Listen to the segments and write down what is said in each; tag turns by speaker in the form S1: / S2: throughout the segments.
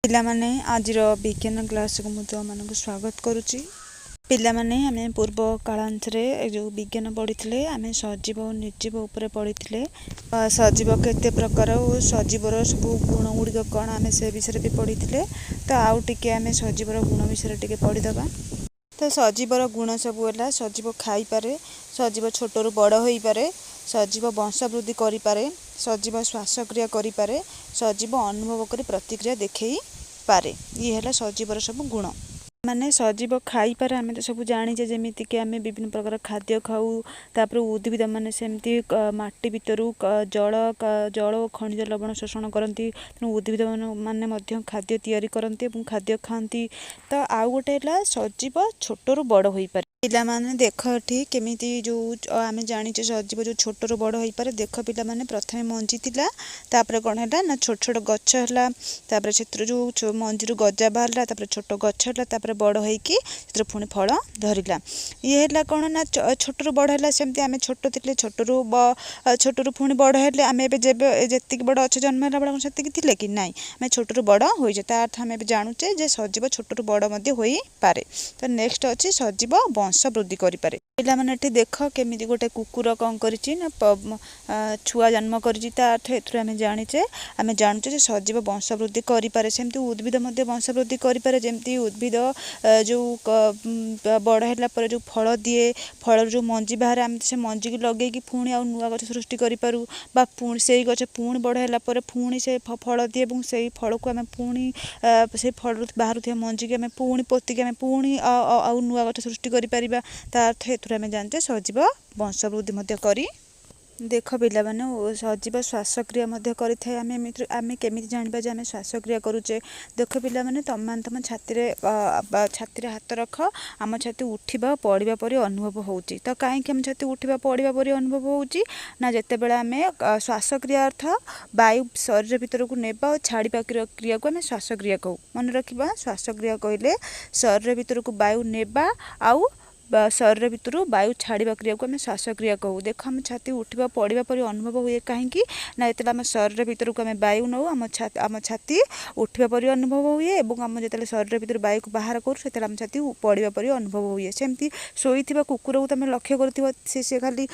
S1: ପିଲାମାନେ ଆଜିର ବିଜ୍ଞାନ କ୍ଲାସକୁ ମୁଁ ତୁମମାନଙ୍କୁ ସ୍ୱାଗତ କରୁଛି। ପିଲାମାନେ ଆମେ ପୂର୍ବ କାଳାଂଶରେ ଯେଉଁ ବିଜ୍ଞାନ ପଢ଼ିଥିଲେ ଆମେ ସଜୀବ ଓ ନିର୍ଜୀବ ଉପରେ ପଢ଼ିଥିଲେ। ସଜୀବ କେତେ ପ୍ରକାର ଓ ସଜୀବର ସବୁ ଗୁଣ ଗୁଡ଼ିକ କ'ଣ ଆମେ ସେ ବିଷୟରେ ବି ପଢ଼ିଥିଲେ। ତ ଆଉ ଟିକେ ଆମେ ସଜୀବର ଗୁଣ ବିଷୟରେ ଟିକେ ପଢ଼ିଦେବା। ତ ସଜୀବର ଗୁଣ ସବୁ ହେଲା ସଜୀବ ଖାଇପାରେ, ସଜୀବ ଛୋଟରୁ ବଡ଼ ହୋଇପାରେ, ସଜୀବ ବଂଶବୃଦ୍ଧି କରିପାରେ, ସଜୀବ ଶ୍ୱାସକ୍ରିୟା କରିପାରେ, ସଜୀବ ଅନୁଭବ କରି ପ୍ରତିକ୍ରିୟା ଦେଖାଇ ପାରେ। ଇଏ ହେଲା ସଜୀବର ସବୁ ଗୁଣ। ମାନେ ସଜୀବ ଖାଇପାରେ ଆମେ ତ ସବୁ ଜାଣିଛେ, ଯେମିତିକି ଆମେ ବିଭିନ୍ନ ପ୍ରକାର ଖାଦ୍ୟ ଖାଉ। ତାପରେ ଉଦ୍ଭିଦ ମାନେ ସେମିତି ମାଟି ଭିତରୁ ଜଳ ଓ ଖଣିଜ ଲବଣ ଶୋଷଣ କରନ୍ତି। ତେଣୁ ଉଦ୍ଭିଦ ମାନେ ମଧ୍ୟ ଖାଦ୍ୟ ତିଆରି କରନ୍ତି ଏବଂ ଖାଦ୍ୟ ଖାଆନ୍ତି। ତ ଆଉ ଗୋଟେ ହେଲା ସଜୀବ ଛୋଟରୁ ବଡ଼ ହୋଇପାରେ। ପିଲାମାନେ ଦେଖ ଏଠି କେମିତି ଯେଉଁ ଆମେ ଜାଣିଛେ ସଜୀବ ଯେଉଁ ଛୋଟରୁ ବଡ଼ ହୋଇପାରେ। ଦେଖ ପିଲାମାନେ ପ୍ରଥମେ ମଞ୍ଜି ଥିଲା, ତାପରେ କ'ଣ ହେଲା ନା ଛୋଟ ଛୋଟ ଗଛ ହେଲା, ତାପରେ ସେଥିରୁ ଯେଉଁ ମଞ୍ଜିରୁ ଗଜା ବାହାରିଲା, ତାପରେ ଛୋଟ ଗଛ ହେଲା, ତାପରେ ବଡ଼ ହେଇକି ସେଥିରୁ ପୁଣି ଫଳ ଧରିଲା। ଇଏ ହେଲା କ'ଣ ନା ଛୋଟରୁ ବଡ଼ ହେଲା। ସେମିତି ଆମେ ଛୋଟ ଥିଲେ, ଛୋଟରୁ ପୁଣି ବଡ଼ ହେଲେ। ଆମେ ଏବେ ଯେତିକି ବଡ଼ ଅଛ ଜନ୍ମ ହେଲା ବେଳେ ସେତିକି ଥିଲେ କି ନାହିଁ, ଆମେ ଛୋଟରୁ ବଡ଼ ହୋଇଛେ। ତା ଅର୍ଥ ଆମେ ଏବେ ଜାଣୁଛେ ଯେ ସଜୀବ ଛୋଟରୁ ବଡ଼ ମଧ୍ୟ ହୋଇପାରେ। ତ ନେକ୍ସଟ ଅଛି ସଜୀବ ବଂଶ ବୃଦ୍ଧି କରିପାରେ। ପିଲାମାନେ ଏଠି ଦେଖ କେମିତି ଗୋଟେ କୁକୁର କ'ଣ କରିଛି ନା ଛୁଆ ଜନ୍ମ କରିଛି। ତା ଅର୍ଥ ଏଥିରୁ ଆମେ ଜାଣୁଛେ ଯେ ସଜୀବ ବଂଶ ବୃଦ୍ଧି କରିପାରେ। ସେମିତି ଉଦ୍ଭିଦ ମଧ୍ୟ ବଂଶ ବୃଦ୍ଧି କରିପାରେ। ଯେମିତି ଉଦ୍ଭିଦ ଯେଉଁ ବଡ଼ ହେଲା ପରେ ଯେଉଁ ଫଳ ଦିଏ, ଫଳରୁ ଯେଉଁ ମଞ୍ଜି ବାହାରେ, ଆମେ ସେ ମଞ୍ଜିକି ଲଗେଇକି ପୁଣି ଆଉ ନୂଆ ଗଛ ସୃଷ୍ଟି କରିପାରୁ। ବା ପୁଣି ସେଇ ଗଛ ପୁଣି ବଡ଼ ହେଲା ପରେ ପୁଣି ସେ ଫଳ ଦିଏ ଏବଂ ସେଇ ଫଳକୁ ଆମେ ପୁଣି ସେଇ ଫଳରୁ ବାହାରୁଥିବା ମଞ୍ଜିକି ଆମେ ପୁଣି ପୋତିକି ଆମେ ପୁଣି ଆଉ ନୂଆ ଗଛ ସୃଷ୍ଟି କରିପାରିବା। ତା ଅର୍ଥ ଏଥିରୁ ଆମେ ଜାଣିଛେ ସଜୀବ ବଂଶ ବୃଦ୍ଧି ମଧ୍ୟ କରି। ଦେଖ ପିଲାମାନେ ସଜୀବ ଶ୍ୱାସକ୍ରିୟା ମଧ୍ୟ କରିଥାଏ। ଆମେ କେମିତି ଜାଣିବା ଯେ ଆମେ ଶ୍ୱାସକ୍ରିୟା କରୁଛେ। ଦେଖ ପିଲାମାନେ ତମମାନେ ତମ ଛାତିରେ ହାତ ରଖ। ଆମ ଛାତି ଉଠିବା ପଡ଼ିବା ପରି ଅନୁଭବ ହେଉଛି। ତ କାହିଁକି ଆମ ଛାତି ଉଠିବା ପଡ଼ିବା ପରି ଅନୁଭବ ହେଉଛି ନା ଯେତେବେଳେ ଆମେ ଶ୍ୱାସକ୍ରିୟା ଅର୍ଥ ବାୟୁ ଶରୀର ଭିତରକୁ ନେବା ଓ ଛାଡ଼ିବା କ୍ରିୟାକୁ ଆମେ ଶ୍ୱାସକ୍ରିୟା କହୁ। ମନେ ରଖିବା, ଶ୍ୱାସକ୍ରିୟା କହିଲେ ଶରୀର ଭିତରକୁ ବାୟୁ ନେବା ଆଉ ଶରୀର ଭିତରୁ ବାୟୁ ଛାଡ଼ିବା କ୍ରିୟାକୁ ଆମେ ଶ୍ୱାସକ୍ରିୟା କହୁ। ଦେଖ ଆମ ଛାତି ଉଠିବା ପଡ଼ିବା ପରି ଅନୁଭବ ହୁଏ କାହିଁକି ନା ଯେତେବେଳେ ଆମ ଶରୀର ଭିତରକୁ ଆମେ ବାୟୁ ନେଉ ଆମ ଛାତି ଉଠିବା ପରି ଅନୁଭବ ହୁଏ ଏବଂ ଆମ ଯେତେବେଳେ ଶରୀର ଭିତରୁ ବାୟୁକୁ ବାହାର କରୁ ସେତେବେଳେ ଆମ ଛାତି ପଡ଼ିବା ପରି ଅନୁଭବ ହୁଏ। ସେମିତି ଶୋଇଥିବା କୁକୁରକୁ ତମେ ଲକ୍ଷ୍ୟ କରୁଥିବ, ସେ ଖାଲି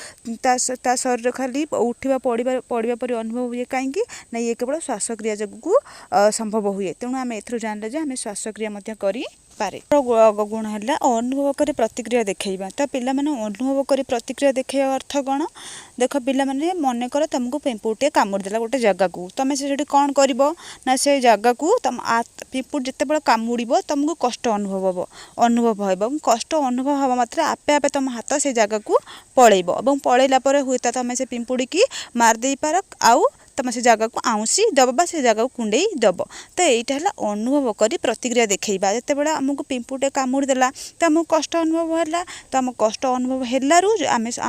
S1: ତା ଶରୀର ଖାଲି ଉଠିବା ପଡ଼ିବା ପରି ଅନୁଭବ ହୁଏ କାହିଁକି ନା ଇଏ କେବଳ ଶ୍ୱାସକ୍ରିୟା ଯୋଗୁଁ ସମ୍ଭବ ହୁଏ। ତେଣୁ ଆମେ ଏଥିରୁ ଜାଣିଲେ ଯେ ଆମେ ଶ୍ୱାସକ୍ରିୟା ମଧ୍ୟ କରିପାରେ। ଗୁଣ ହେଲା ଅନୁଭବ କରି ପ୍ରତିକ୍ରିୟା ଦେଖାଇବା। ତ ପିଲାମାନେ ଅନୁଭବ କରି ପ୍ରତିକ୍ରିୟା ଦେଖାଇବା ଅର୍ଥ କ'ଣ? ଦେଖ ପିଲାମାନେ ମନେକର ତମକୁ ପିମ୍ପୁଡ଼ିଟିଏ କାମୁଡ଼ିଦେଲା ଗୋଟେ ଜାଗାକୁ, ତମେ ସେଠି କ'ଣ କରିବ ନା ସେ ଜାଗାକୁ ପିମ୍ପୁଡ଼ି ଯେତେବେଳେ କାମୁଡ଼ିବ ତମକୁ କଷ୍ଟ ଅନୁଭବ ହେବ ଏବଂ କଷ୍ଟ ଅନୁଭବ ହେବା ମାତ୍ରେ ଆପେ ଆପେ ତମ ହାତ ସେ ଜାଗାକୁ ପଳେଇବ ଏବଂ ପଳେଇଲା ପରେ ହୁଏତ ତମେ ସେ ପିମ୍ପୁଡ଼ିକି ମାରିଦେଇପାର ଆଉ ତମେ ସେ ଜାଗାକୁ ଆଉଁସି ଦେବ ବା ସେ ଜାଗାକୁ କୁଣ୍ଡେଇ ଦେବ। ତ ଏଇଟା ହେଲା ଅନୁଭବ କରି ପ୍ରତିକ୍ରିୟା ଦେଖାଇବା। ଯେତେବେଳେ ଆମକୁ ପିମ୍ପୁଡ଼ିଟେ କାମୁଡ଼ି ଦେଲା ତ ଆମକୁ କଷ୍ଟ ଅନୁଭବ ହେଲା। ତ ଆମ କଷ୍ଟ ଅନୁଭବ ହେଲାରୁ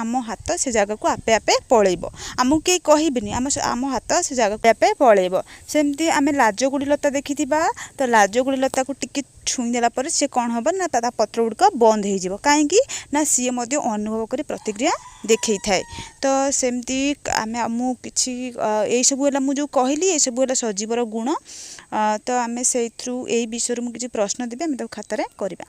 S1: ଆମ ହାତ ସେ ଜାଗାକୁ ଆପେ ଆପେ ପଳେଇବ। ଆମକୁ କେହି କହିବେନି, ଆମ ହାତ ସେ ଜାଗାକୁ ଆପେ ପଳେଇବ। ସେମିତି ଆମେ ଲାଜକୁଡ଼ି ଲତା ଦେଖିଥିବା, ତ ଲାଜକୁଡ଼ି ଲତାକୁ ଟିକେ ଛୁଇଁ ଦେଲା ପରେ ସେ କ'ଣ ହେବ ନା ତା ପତ୍ର ଗୁଡ଼ିକ ବନ୍ଦ ହେଇଯିବ। କାହିଁକି ନା ସିଏ ମଧ୍ୟ ଅନୁଭବ କରି ପ୍ରତିକ୍ରିୟା ଦେଖାଇଥାଏ। ତ ସେମିତି ମୁଁ କିଛି ଏଇସବୁ ହେଲା ମୁଁ ଯେଉଁ କହିଲି ଏଇସବୁ ହେଲା ସଜୀବର ଗୁଣ। ତ ଆମେ ସେଇଥିରୁ ଏଇ ବିଷୟରୁ ମୁଁ କିଛି ପ୍ରଶ୍ନ ଦେବି, ଆମେ ତାକୁ ଖାତାରେ କରିବା।